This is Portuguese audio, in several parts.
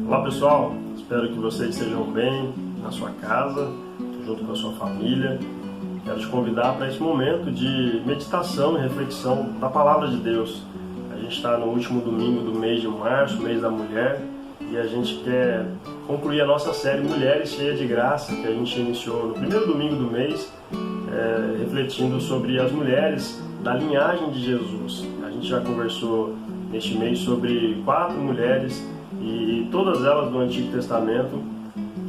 Olá pessoal, espero que vocês estejam bem na sua casa, junto com a sua família. Quero te convidar para esse momento de meditação e reflexão da Palavra de Deus. A gente está no último domingo do mês de março, mês da mulher, e a gente quer concluir a nossa série Mulheres Cheias de Graça, que a gente iniciou no primeiro domingo do mês, refletindo sobre as mulheres da linhagem de Jesus. A gente já conversou neste mês sobre 4 mulheres, e todas elas do Antigo Testamento,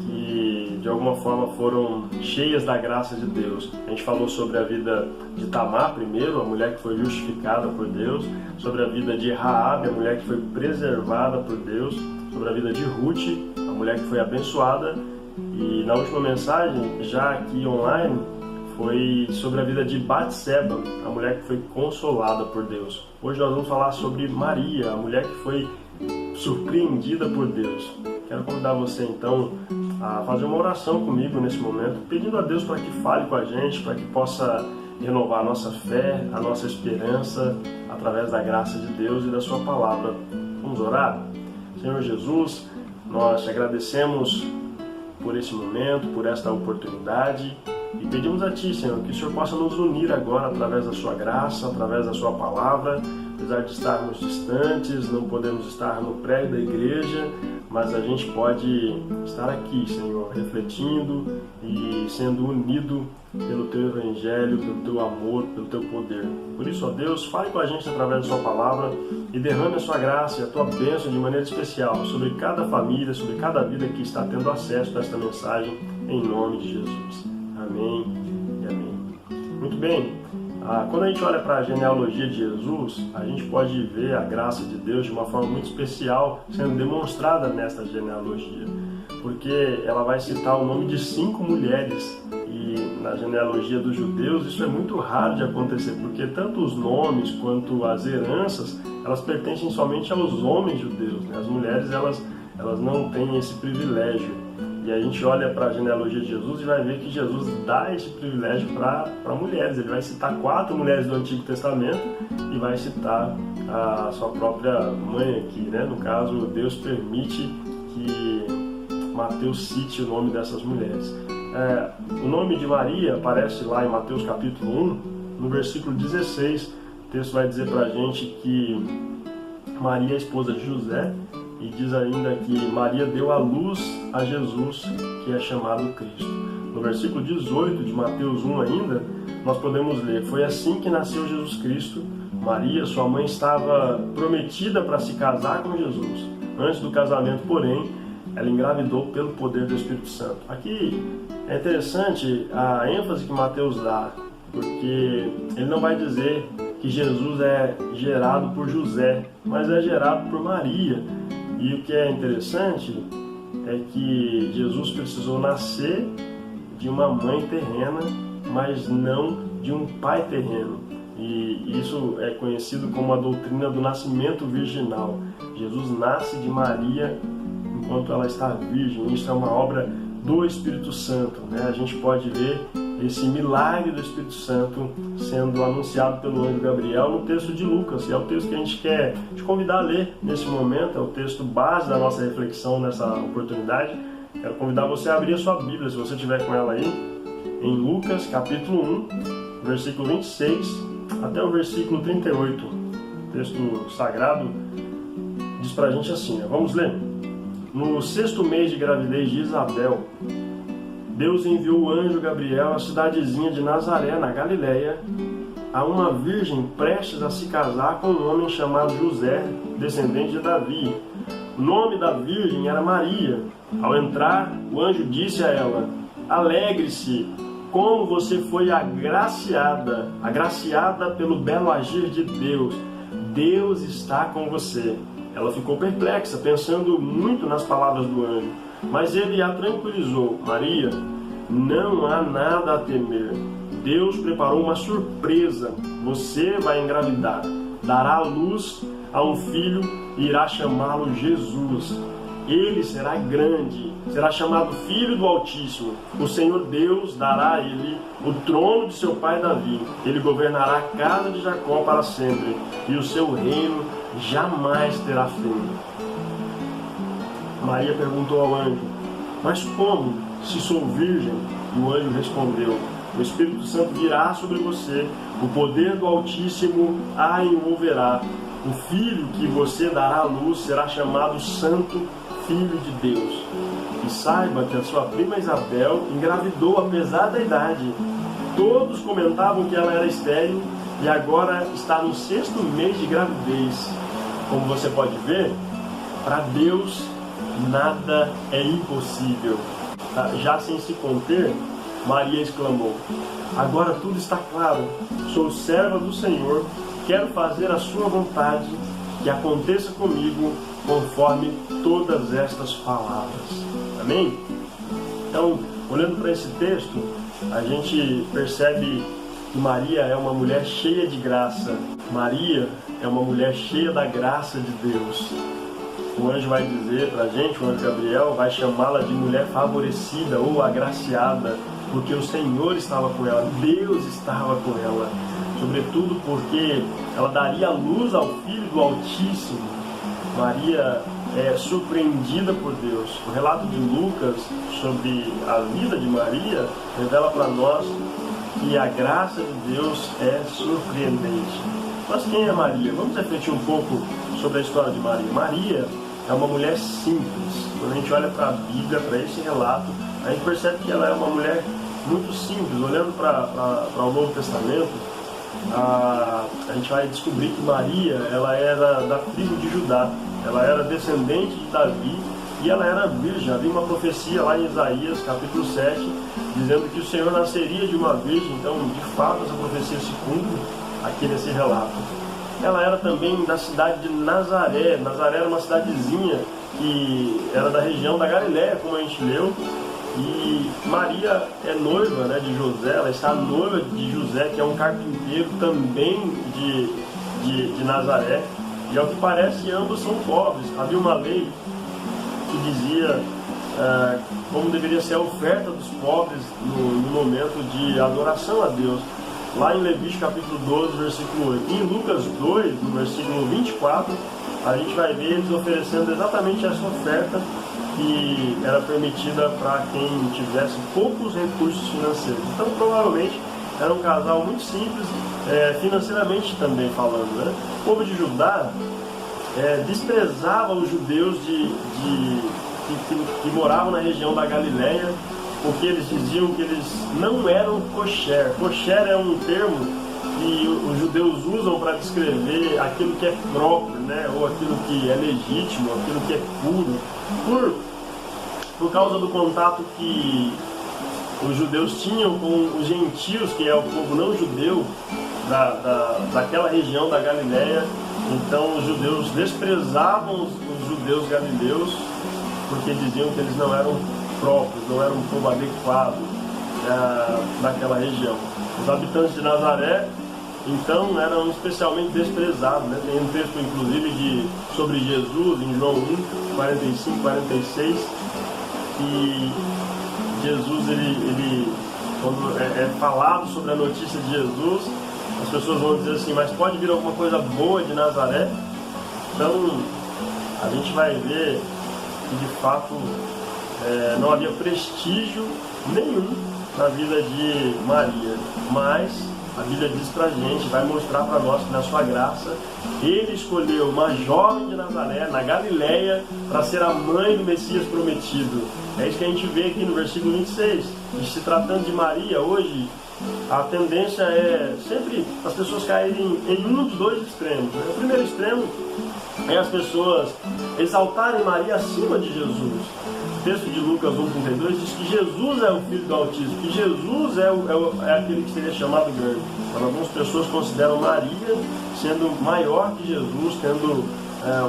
que de alguma forma foram cheias da graça de Deus. A gente falou sobre a vida de Tamar primeiro, a mulher que foi justificada por Deus, sobre a vida de Raabe, a mulher que foi preservada por Deus, sobre a vida de Ruth, a mulher que foi abençoada, e na última mensagem, já aqui online, foi sobre a vida de Batseba, a mulher que foi consolada por Deus. Hoje nós vamos falar sobre Maria, a mulher que foi surpreendida por Deus. Quero convidar você então a fazer uma oração comigo nesse momento, pedindo a Deus para que fale com a gente, para que possa renovar a nossa fé, a nossa esperança, através da graça de Deus e da sua palavra. Vamos orar? Senhor Jesus, nós te agradecemos por esse momento, por esta oportunidade, e pedimos a Ti, Senhor, que o Senhor possa nos unir agora através da sua graça, através da sua palavra. Apesar de estarmos distantes, não podemos estar no prédio da igreja, mas a gente pode estar aqui, Senhor, refletindo e sendo unido pelo Teu Evangelho, pelo Teu amor, pelo Teu poder. Por isso, ó Deus, fale com a gente através da Sua palavra e derrame a Sua graça e a Tua bênção de maneira especial sobre cada família, sobre cada vida que está tendo acesso a esta mensagem, em nome de Jesus. Amém e amém. Muito bem. Quando a gente olha para a genealogia de Jesus, a gente pode ver a graça de Deus de uma forma muito especial sendo demonstrada nesta genealogia, porque ela vai citar o nome de 5 mulheres, e na genealogia dos judeus isso é muito raro de acontecer, porque tanto os nomes quanto as heranças, elas pertencem somente aos homens judeus, né? As mulheres elas não têm esse privilégio. E a gente olha para a genealogia de Jesus e vai ver que Jesus dá esse privilégio para mulheres. Ele vai citar 4 mulheres do Antigo Testamento e vai citar a sua própria mãe aqui, né? No caso, Deus permite que Mateus cite o nome dessas mulheres. O nome de Maria aparece lá em Mateus capítulo 1, no versículo 16. O texto vai dizer para a gente que Maria é esposa de José, e diz ainda que Maria deu à luz a Jesus, que é chamado Cristo. No versículo 18 de Mateus 1 ainda, nós podemos ler: foi assim que nasceu Jesus Cristo. Maria, sua mãe, estava prometida para se casar com Jesus. Antes do casamento, porém, ela engravidou pelo poder do Espírito Santo. Aqui é interessante a ênfase que Mateus dá, porque ele não vai dizer que Jesus é gerado por José, mas é gerado por Maria. E o que é interessante é que Jesus precisou nascer de uma mãe terrena, mas não de um pai terreno. E isso é conhecido como a doutrina do nascimento virginal. Jesus nasce de Maria enquanto ela está virgem. Isso é uma obra do Espírito Santo, né? A gente pode ver esse milagre do Espírito Santo sendo anunciado pelo anjo Gabriel no texto de Lucas, e é o texto que a gente quer te convidar a ler nesse momento, é o texto base da nossa reflexão nessa oportunidade. Quero convidar você a abrir a sua Bíblia, se você tiver com ela aí, em Lucas capítulo 1, versículo 26 até o versículo 38. O texto sagrado diz pra gente assim, né? Vamos ler. No 6º mês de gravidez de Isabel, Deus enviou o anjo Gabriel à cidadezinha de Nazaré, na Galileia, a uma virgem prestes a se casar com um homem chamado José, descendente de Davi. O nome da virgem era Maria. Ao entrar, o anjo disse a ela: alegre-se, como você foi agraciada pelo belo agir de Deus. Deus está com você. Ela ficou perplexa, pensando muito nas palavras do anjo. Mas ele a tranquilizou: Maria, não há nada a temer. Deus preparou uma surpresa. Você vai engravidar, dará à luz a um filho e irá chamá-lo Jesus. Ele será grande, será chamado Filho do Altíssimo. O Senhor Deus dará a ele o trono de seu pai Davi. Ele governará a casa de Jacó para sempre, e o seu reino jamais terá fim. Maria perguntou ao anjo: mas como, se sou virgem? E o anjo respondeu: o Espírito Santo virá sobre você, o poder do Altíssimo a envolverá. O filho que você dará à luz será chamado Santo Filho de Deus. E saiba que a sua prima Isabel engravidou apesar da idade. Todos comentavam que ela era estéril e agora está no 6º mês de gravidez. Como você pode ver, para Deus nada é impossível. Já sem se conter, Maria exclamou: agora tudo está claro. Sou serva do Senhor, quero fazer a sua vontade, que aconteça comigo conforme todas estas palavras. Amém? Então, olhando para esse texto, a gente percebe que Maria é uma mulher cheia de graça. Maria é uma mulher cheia da graça de Deus. O anjo vai dizer para a gente, o anjo Gabriel vai chamá-la de mulher favorecida ou agraciada, porque o Senhor estava com ela, Deus estava com ela, sobretudo porque ela daria luz ao Filho do Altíssimo. Maria é surpreendida por Deus. O relato de Lucas sobre a vida de Maria revela para nós que a graça de Deus é surpreendente. Mas quem é Maria? Vamos refletir um pouco sobre a história de Maria. Maria é uma mulher simples. Quando a gente olha para a Bíblia, para esse relato, a gente percebe que ela é uma mulher muito simples. Olhando para o Novo Testamento, a gente vai descobrir que Maria, ela era da tribo de Judá, ela era descendente de Davi e ela era virgem. Havia uma profecia lá em Isaías, capítulo 7, dizendo que o Senhor nasceria de uma virgem. Então, de fato, essa profecia se cumpre aqui nesse relato. Ela era também da cidade de Nazaré. Nazaré era uma cidadezinha que era da região da Galileia, como a gente leu. E Maria é noiva, né, de José. Ela está noiva de José, que é um carpinteiro também de Nazaré. E ao que parece, ambos são pobres. Havia uma lei que dizia como deveria ser a oferta dos pobres no momento de adoração a Deus. Lá em Levítico capítulo 12, versículo 8. E em Lucas 2, no versículo 24, a gente vai ver eles oferecendo exatamente essa oferta que era permitida para quem tivesse poucos recursos financeiros. Então, provavelmente, era um casal muito simples, financeiramente também falando, né? O povo de Judá desprezava os judeus que moravam na região da Galileia, porque eles diziam que eles não eram kosher. Kosher é um termo que os judeus usam para descrever aquilo que é próprio, né? Ou aquilo que é legítimo, aquilo que é puro, por causa do contato que os judeus tinham com os gentios, que é o povo não judeu daquela região da Galileia. Então os judeus desprezavam os judeus galileus, porque diziam que eles não eram próprios, não eram um povo adequado naquela região. Os habitantes de Nazaré, então, eram especialmente desprezados, né? Tem um texto, inclusive, sobre Jesus, em João 1, 45, 46, que Jesus, quando é falado sobre a notícia de Jesus, as pessoas vão dizer assim: mas pode vir alguma coisa boa de Nazaré? Então, a gente vai ver que, de fato, não havia prestígio nenhum na vida de Maria, mas a Bíblia diz pra gente, vai mostrar para nós que na sua graça ele escolheu uma jovem de Nazaré, na Galileia, para ser a mãe do Messias prometido. É isso que a gente vê aqui no versículo 26. E se tratando de Maria, hoje a tendência é sempre as pessoas caírem em um dos dois extremos, né? O primeiro extremo é as pessoas exaltarem Maria acima de Jesus. O texto de Lucas 1,32 diz que Jesus é o Filho do Altíssimo, que Jesus é aquele que seria chamado grande. Mas algumas pessoas consideram Maria sendo maior que Jesus, tendo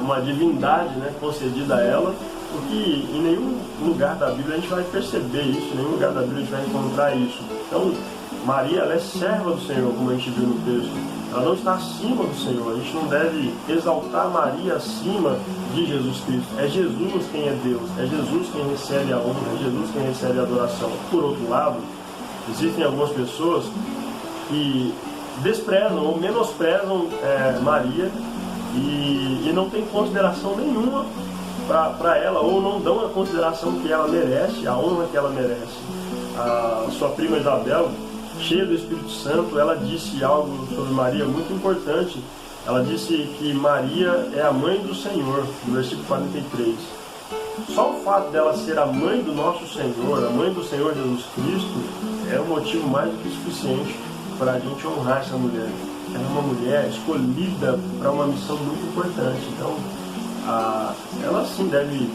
uma divindade, né, concedida a ela, porque em nenhum lugar da Bíblia a gente vai perceber isso, em nenhum lugar da Bíblia a gente vai encontrar isso. Então, Maria, ela é serva do Senhor, como a gente viu no texto. ela não está acima do Senhor. A gente não deve exaltar Maria acima de Jesus Cristo. É Jesus quem é Deus, é Jesus quem recebe a honra, é Jesus quem recebe a adoração. Por outro lado, existem algumas pessoas que desprezam ou menosprezam Maria e não têm consideração nenhuma para ela, ou não dão a consideração que ela merece, a honra que ela merece. A sua prima Isabel, cheia do Espírito Santo, ela disse algo sobre Maria muito importante. Ela disse que Maria é a mãe do Senhor, no versículo 43. Só o fato dela ser a mãe do nosso Senhor, a mãe do Senhor Jesus Cristo, é um motivo mais do que suficiente para a gente honrar essa mulher. Ela é uma mulher escolhida para uma missão muito importante. Então, ela sim deve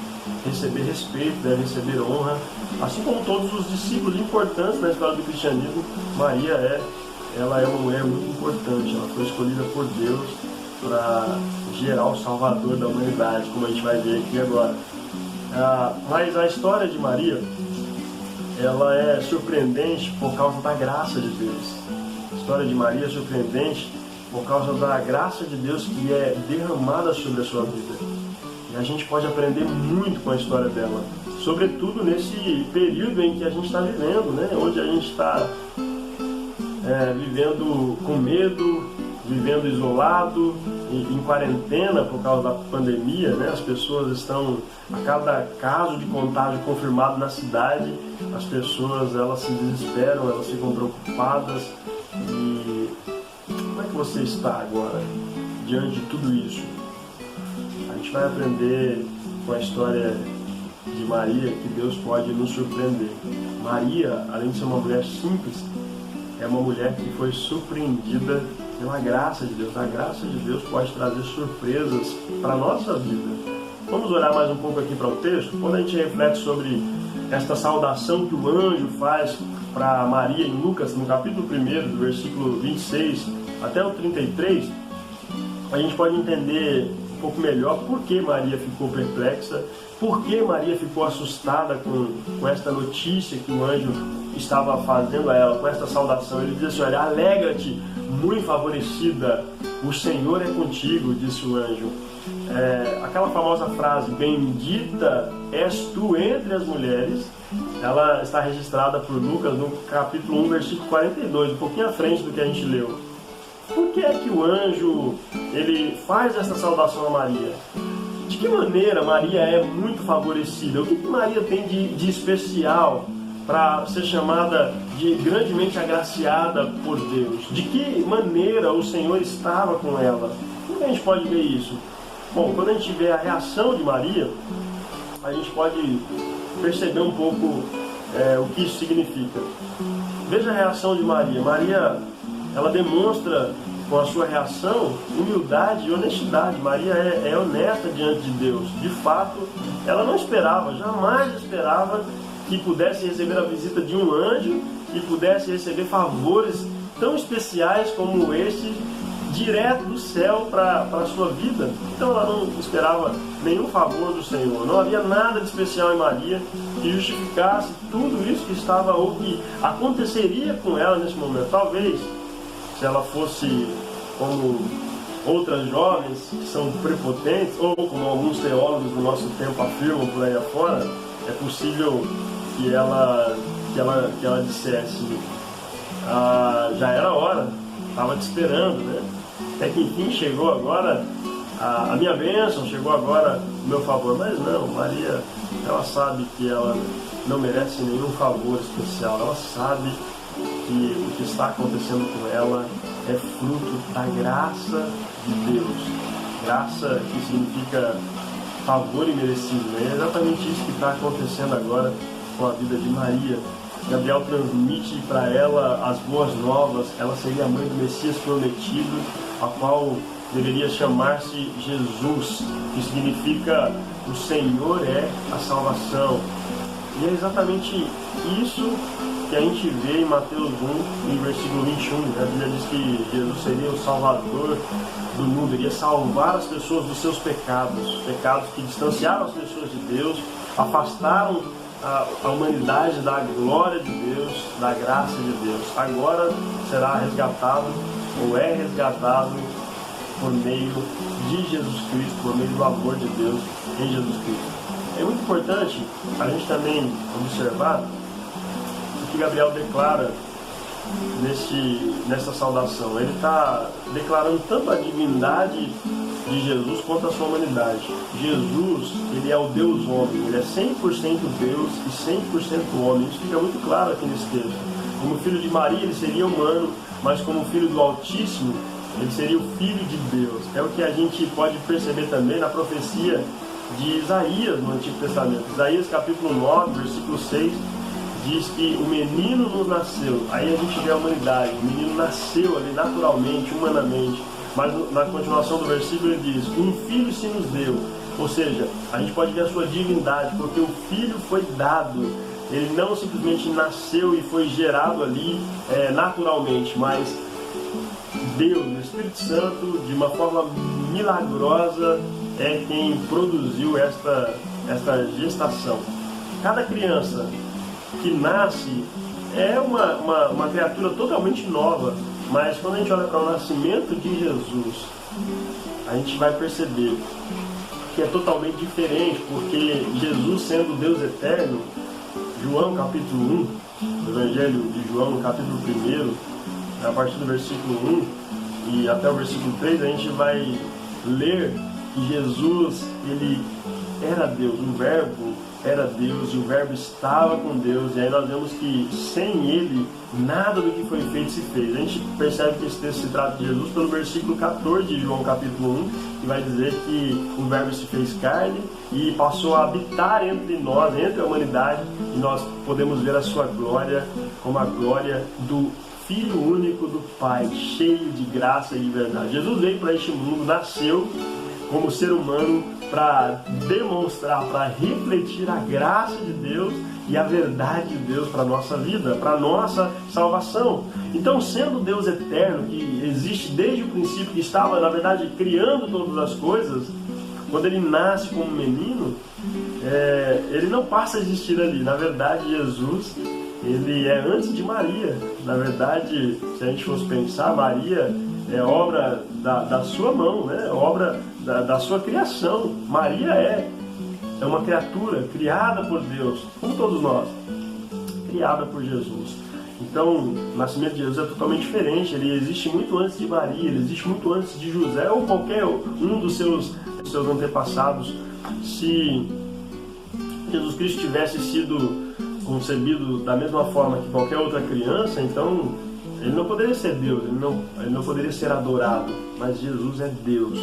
receber respeito, deve receber honra, assim como todos os discípulos importantes na história do cristianismo. Maria ela é uma mulher muito importante. Ela foi escolhida por Deus para gerar o Salvador da humanidade, como a gente vai ver aqui agora. Mas a história de Maria, ela é surpreendente por causa da graça de Deus. A história de Maria é surpreendente por causa da graça de Deus que é derramada sobre a sua vida. E a gente pode aprender muito com a história dela, sobretudo nesse período em que a gente está vivendo, né? Onde a gente está vivendo com medo, vivendo isolado, em quarentena por causa da pandemia, né? As pessoas estão, a cada caso de contágio confirmado na cidade, as pessoas elas se desesperam, elas ficam preocupadas. E como é que você está agora diante de tudo isso? A gente vai aprender com a história de Maria que Deus pode nos surpreender. Maria, além de ser uma mulher simples, é uma mulher que foi surpreendida pela graça de Deus. A graça de Deus pode trazer surpresas para a nossa vida. Vamos olhar mais um pouco aqui para o texto. Quando a gente reflete sobre esta saudação que o anjo faz para Maria em Lucas, no capítulo 1, do versículo 26 até o 33, a gente pode entender um pouco melhor por que Maria ficou perplexa, por que Maria ficou assustada com esta notícia que o anjo estava fazendo a ela, com esta saudação. Ele diz assim: olha, alegra-te, muito favorecida, o Senhor é contigo, disse o anjo. Aquela famosa frase, bendita és tu entre as mulheres, ela está registrada por Lucas no capítulo 1, versículo 42, um pouquinho à frente do que a gente leu. Por que é que o anjo ele faz essa saudação a Maria? De que maneira Maria é muito favorecida? O que Maria tem de especial para ser chamada de grandemente agraciada por Deus? De que maneira o Senhor estava com ela? Como a gente pode ver isso? Bom, quando a gente vê a reação de Maria, a gente pode perceber um pouco o que isso significa. Veja a reação de Maria. Maria, ela demonstra com a sua reação humildade e honestidade. Maria é honesta diante de Deus. De fato, ela não esperava, jamais esperava que pudesse receber a visita de um anjo e pudesse receber favores tão especiais como esse, direto do céu para a sua vida. Então ela não esperava nenhum favor do Senhor. Não havia nada de especial em Maria que justificasse tudo isso que estava ou que aconteceria com ela nesse momento. Talvez, se ela fosse como outras jovens que são prepotentes, ou como alguns teólogos do nosso tempo afirmam por aí afora, é possível que ela dissesse: já era hora, estava te esperando, né? Até que enfim chegou agora a minha bênção, chegou agora o meu favor. Mas não, Maria, ela sabe que ela não merece nenhum favor especial. Ela sabe que o que está acontecendo com ela é fruto da graça de Deus. Graça que significa favor imerecido. É exatamente isso que está acontecendo agora com a vida de Maria. Gabriel transmite para ela as boas novas. Ela seria a mãe do Messias prometido, a qual deveria chamar-se Jesus, que significa o Senhor é a salvação. E é exatamente isso que a gente vê em Mateus 1, em versículo 21. A Bíblia diz que Jesus seria o Salvador do mundo, iria salvar as pessoas dos seus pecados que distanciaram as pessoas de Deus, afastaram a humanidade da glória de Deus, da graça de Deus. Agora será resgatado ou é resgatado por meio de Jesus Cristo, por meio do amor de Deus em Jesus Cristo. É muito importante a gente também observar o que Gabriel declara nessa saudação. Ele está declarando tanto a divindade de Jesus quanto a sua humanidade. Jesus, ele é o Deus homem, ele é 100% Deus e 100% homem. Isso fica muito claro aqui nesse texto. Como filho de Maria, ele seria humano, mas como filho do Altíssimo, ele seria o Filho de Deus. É o que a gente pode perceber também na profecia de Isaías no Antigo Testamento. Isaías capítulo 9, versículo 6, diz que o menino nos nasceu. Aí a gente vê a humanidade. O menino nasceu ali naturalmente, humanamente. Mas na continuação do versículo ele diz: um filho se nos deu. Ou seja, a gente pode ver a sua divindade, porque o filho foi dado. Ele não simplesmente nasceu e foi gerado ali naturalmente, mas Deus, o Espírito Santo, de uma forma milagrosa, é quem produziu esta gestação. Cada criança que nasce é uma criatura totalmente nova, mas quando a gente olha para o nascimento de Jesus, a gente vai perceber que é totalmente diferente, porque Jesus, sendo Deus eterno, João capítulo 1, o Evangelho de João, no capítulo 1, a partir do versículo 1 e até o versículo 3, a gente vai ler que Jesus, ele era Deus, o Verbo era Deus e o Verbo estava com Deus, e aí nós vemos que sem ele nada do que foi feito se fez. A gente percebe que esse texto se trata de Jesus pelo versículo 14 de João capítulo 1, que vai dizer que o Verbo se fez carne e passou a habitar entre nós, entre a humanidade, e nós podemos ver a sua glória como a glória do Filho único do Pai, cheio de graça e de verdade. Jesus veio para este mundo, nasceu como ser humano para demonstrar, para refletir a graça de Deus e a verdade de Deus para a nossa vida, para a nossa salvação. Então, sendo Deus eterno, que existe desde o princípio, que estava, na verdade, criando todas as coisas, quando ele nasce como menino, ele não passa a existir ali. Na verdade, Jesus, ele é antes de Maria. Na verdade, se a gente fosse pensar, Maria é obra da sua mão, né? Obra da sua criação. Maria é uma criatura criada por Deus, como todos nós, criada por Jesus. Então, o nascimento de Jesus é totalmente diferente. Ele existe muito antes de Maria, ele existe muito antes de José ou qualquer um dos seus antepassados. Se Jesus Cristo tivesse sido concebido da mesma forma que qualquer outra criança, então ele não poderia ser Deus, ele não poderia ser adorado. Mas Jesus é Deus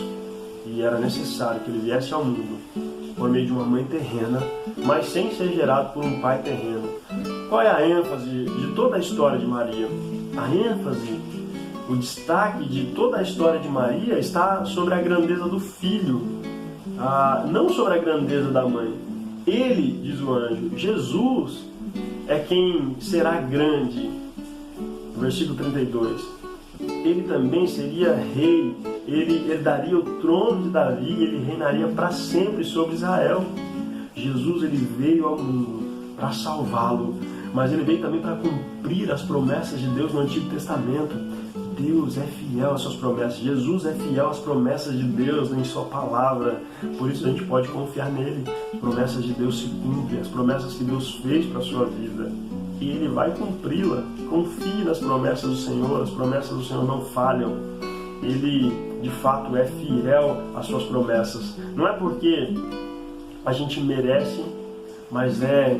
e era necessário que ele viesse ao mundo por meio de uma mãe terrena, mas sem ser gerado por um pai terreno. Qual é a ênfase de toda a história de Maria? A ênfase, o destaque de toda a história de Maria está sobre a grandeza do filho, não sobre a grandeza da mãe. Ele, diz o anjo, Jesus é quem será grande. Versículo 32. Ele também seria rei, ele herdaria o trono de Davi, ele reinaria para sempre sobre Israel. Jesus, ele veio ao mundo para salvá-lo, mas ele veio também para cumprir as promessas de Deus no Antigo Testamento. Deus é fiel às suas promessas, Jesus é fiel às promessas de Deus em sua palavra, por isso a gente pode confiar nele. As promessas de Deus se cumprem, as promessas que Deus fez para a sua vida, e ele vai cumpri-la. Confie nas promessas do Senhor, as promessas do Senhor não falham. Ele de fato é fiel às suas promessas, não é porque a gente merece, mas é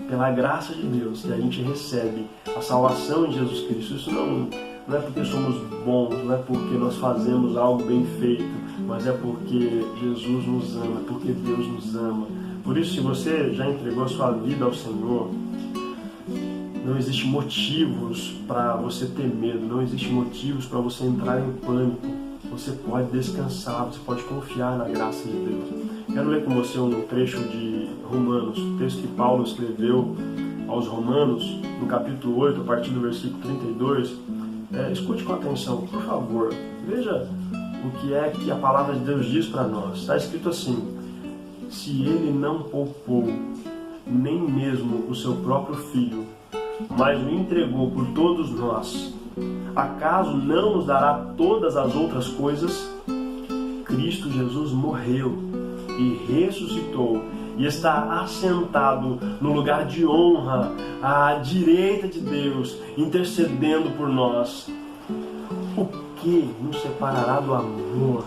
pela graça de Deus que a gente recebe a salvação em Jesus Cristo. Isso não é porque somos bons, não é porque nós fazemos algo bem feito, mas é porque Jesus nos ama, porque Deus nos ama. Por isso, se você já entregou a sua vida ao Senhor, não existe motivos para você ter medo, não existe motivos para você entrar em pânico. Você pode descansar, você pode confiar na graça de Deus. Quero ler com você um trecho de Romanos, o texto que Paulo escreveu aos Romanos, no capítulo 8, a partir do versículo 32. Escute com atenção, por favor. Veja o que é que a palavra de Deus diz para nós. Está escrito assim: se ele não poupou nem mesmo o seu próprio filho, mas o entregou por todos nós, Acaso não nos dará todas as outras coisas? Cristo Jesus morreu e ressuscitou e está assentado no lugar de honra à direita de Deus, intercedendo por nós. O que nos separará do amor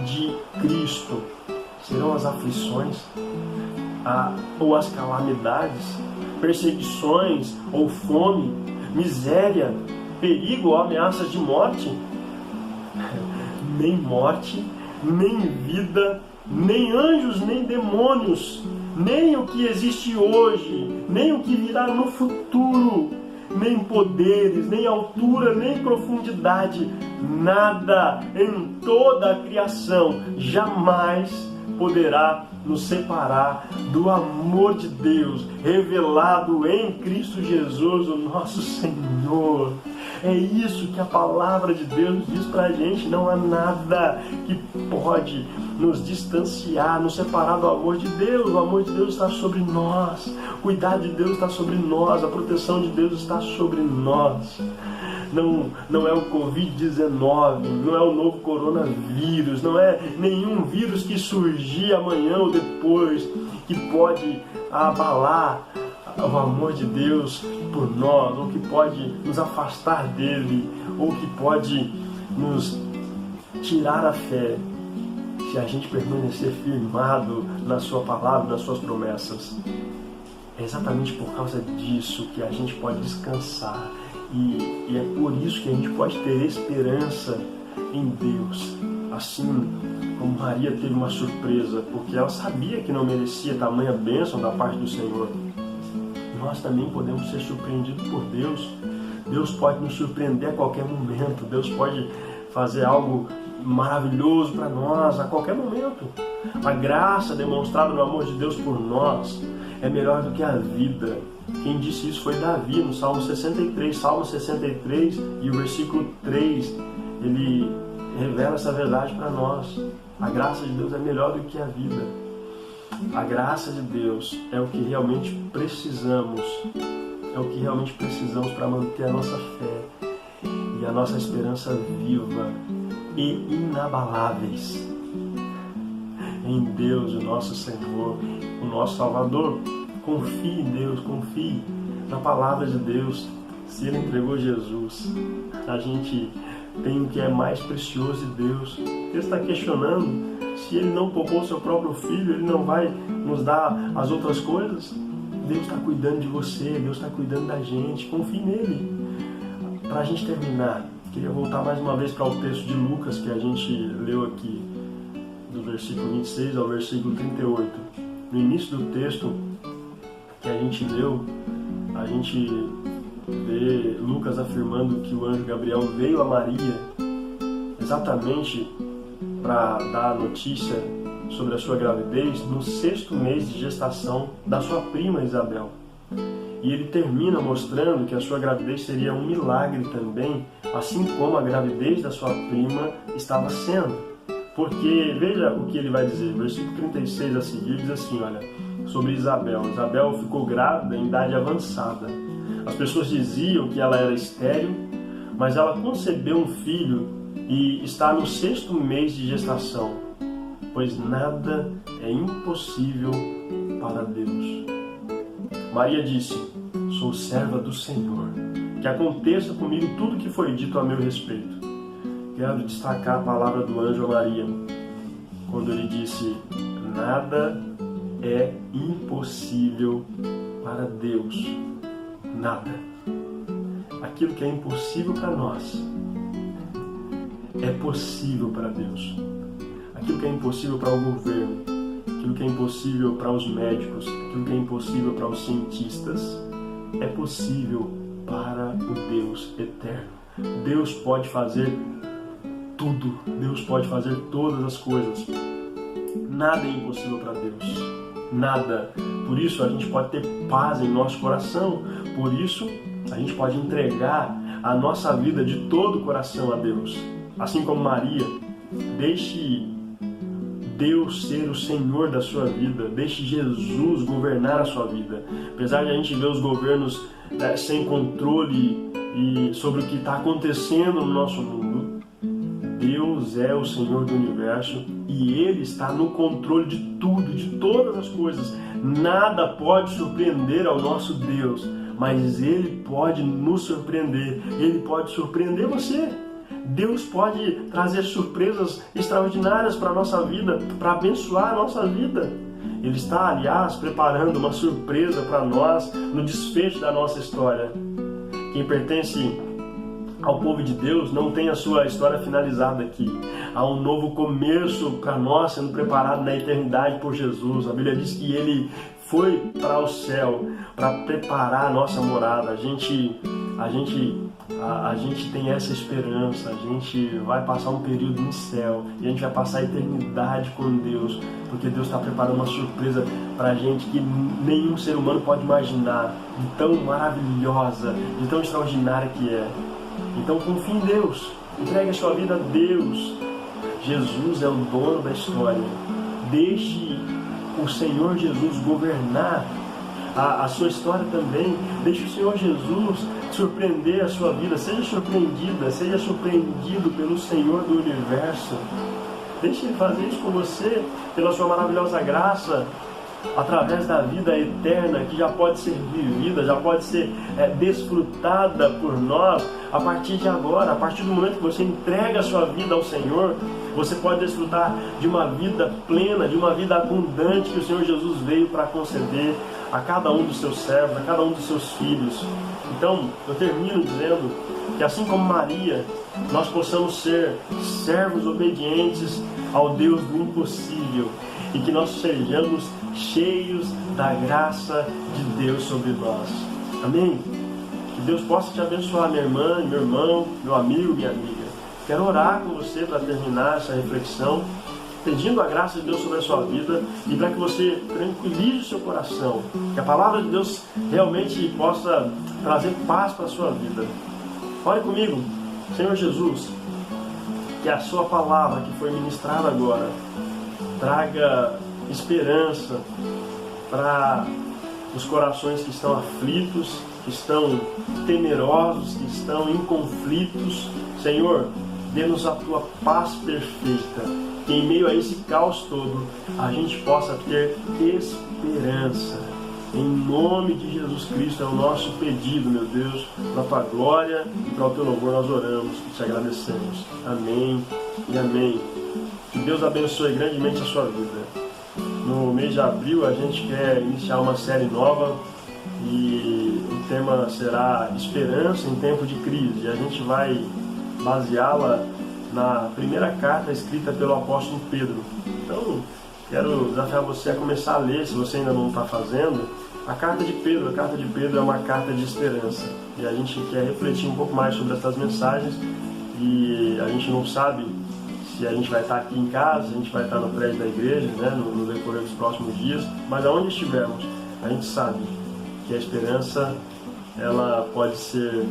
de Cristo? Serão as aflições, ou as calamidades, perseguições, ou fome, miséria, perigo ou ameaças de morte? Nem morte, nem vida, nem anjos, nem demônios, nem o que existe hoje, nem o que virá no futuro, nem poderes, nem altura, nem profundidade, nada em toda a criação jamais poderá nos separar do amor de Deus revelado em Cristo Jesus, o nosso Senhor. É isso que a palavra de Deus diz pra gente. Não há nada que pode nos distanciar, nos separar do amor de Deus. O amor de Deus está sobre nós, o cuidado de Deus está sobre nós, a proteção de Deus está sobre nós. Não é o Covid-19, não é o novo coronavírus, não é nenhum vírus que surgir amanhã ou depois que pode abalar o amor de Deus por nós, ou que pode nos afastar dele, ou que pode nos tirar a fé, se a gente permanecer firmado na sua palavra, nas suas promessas. É exatamente por causa disso que a gente pode descansar. E é por isso que a gente pode ter esperança em Deus. Assim como Maria teve uma surpresa, porque ela sabia que não merecia tamanha bênção da parte do Senhor. Nós também podemos ser surpreendidos por Deus. Deus pode nos surpreender a qualquer momento. Deus pode fazer algo maravilhoso para nós a qualquer momento. A graça demonstrada no amor de Deus por nós é melhor do que a vida. Quem disse isso foi Davi, no Salmo 63. Salmo 63 e o versículo 3, ele revela essa verdade para nós. A graça de Deus é melhor do que a vida. A graça de Deus é o que realmente precisamos. É o que realmente precisamos para manter a nossa fé e a nossa esperança viva e inabaláveis em Deus, o nosso Senhor, o nosso Salvador. Confie em Deus, confie na palavra de Deus. Se Ele entregou Jesus, a gente tem o que é mais precioso de Deus. Ele está questionando se Ele não poupou seu próprio Filho, Ele não vai nos dar as outras coisas. Deus está cuidando de você, Deus está cuidando da gente. Confie nele. Para a gente terminar, queria voltar mais uma vez para o texto de Lucas que a gente leu aqui, do versículo 26 ao versículo 38. No início do texto que a gente leu, a gente vê Lucas afirmando que o anjo Gabriel veio a Maria exatamente para dar a notícia sobre a sua gravidez no 6º mês de gestação da sua prima Isabel. E ele termina mostrando que a sua gravidez seria um milagre também, assim como a gravidez da sua prima estava sendo. Porque, veja o que ele vai dizer, versículo 36 a seguir diz assim, olha, sobre Isabel. Isabel ficou grávida em idade avançada. As pessoas diziam que ela era estéril, mas ela concebeu um filho e está no 6º mês de gestação, pois nada é impossível para Deus. Maria disse, sou serva do Senhor, que aconteça comigo tudo o que foi dito a meu respeito. Quero destacar a palavra do anjo a Maria, quando ele disse, nada é impossível para Deus. Nada. Aquilo que é impossível para nós é possível para Deus. Aquilo que é impossível para o governo, aquilo que é impossível para os médicos, aquilo que é impossível para os cientistas, é possível para o Deus eterno. Deus pode fazer tudo. Deus pode fazer todas as coisas. Nada é impossível para Deus. Nada. Por isso a gente pode ter paz em nosso coração. Por isso a gente pode entregar a nossa vida de todo o coração a Deus. Assim como Maria, deixe Deus ser o Senhor da sua vida. Deixe Jesus governar a sua vida. Apesar de a gente ver os governos sem controle e sobre o que está acontecendo no nosso mundo, Deus é o Senhor do universo e Ele está no controle de tudo, de todas as coisas. Nada pode surpreender ao nosso Deus, mas Ele pode nos surpreender. Ele pode surpreender você. Deus pode trazer surpresas extraordinárias para a nossa vida, para abençoar a nossa vida. Ele está, aliás, preparando uma surpresa para nós no desfecho da nossa história. Quem pertence ao povo de Deus não tem a sua história finalizada aqui. Há um novo começo para nós sendo preparado na eternidade por Jesus. A Bíblia diz que Ele foi para o céu para preparar a nossa morada. A gente tem essa esperança. A gente vai passar um período no céu e a gente vai passar a eternidade com Deus, porque Deus está preparando uma surpresa para a gente que nenhum ser humano pode imaginar, de tão maravilhosa, de tão extraordinária que é. Então confie em Deus, entregue a sua vida a Deus. Jesus é o dono da história. Deixe o Senhor Jesus governar a sua história também. Deixe o Senhor Jesus surpreender a sua vida. Seja surpreendida, seja surpreendido pelo Senhor do universo. Deixe Ele fazer isso com você, pela sua maravilhosa graça, através da vida eterna que já pode ser vivida, já pode ser desfrutada por nós a partir de agora. A partir do momento que você entrega a sua vida ao Senhor, você pode desfrutar de uma vida plena, de uma vida abundante que o Senhor Jesus veio para conceder a cada um dos seus servos, a cada um dos seus filhos. Então, eu termino dizendo que assim como Maria, nós possamos ser servos obedientes ao Deus do impossível e que nós sejamos cheios da graça de Deus sobre nós. Amém? Que Deus possa te abençoar, minha irmã, meu irmão, meu amigo, minha amiga. Quero orar com você para terminar essa reflexão, pedindo a graça de Deus sobre a sua vida e para que você tranquilize o seu coração, que a palavra de Deus realmente possa trazer paz para a sua vida. Ore comigo. Senhor Jesus, que a sua palavra que foi ministrada agora traga esperança para os corações que estão aflitos, que estão temerosos, que estão em conflitos. Senhor, dê-nos a tua paz perfeita, que em meio a esse caos todo a gente possa ter esperança. Em nome de Jesus Cristo é o nosso pedido, meu Deus, para a tua glória e para o teu louvor nós oramos e te agradecemos. Amém e amém. Que Deus abençoe grandemente a sua vida. No mês de abril a gente quer iniciar uma série nova e o tema será Esperança em Tempo de Crise. E a gente vai baseá-la na primeira carta escrita pelo apóstolo Pedro. Então, quero desafiar você a começar a ler, se você ainda não está fazendo, a carta de Pedro. A carta de Pedro é uma carta de esperança. E a gente quer refletir um pouco mais sobre essas mensagens e a gente não sabe se a gente vai estar aqui em casa, se a gente vai estar no prédio da igreja, né, no decorrer dos próximos dias, mas aonde estivermos, a gente sabe que a esperança ela pode ser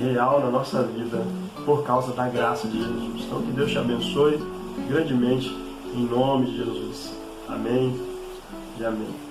real na nossa vida por causa da graça de Jesus. Então que Deus te abençoe grandemente em nome de Jesus. Amém e amém.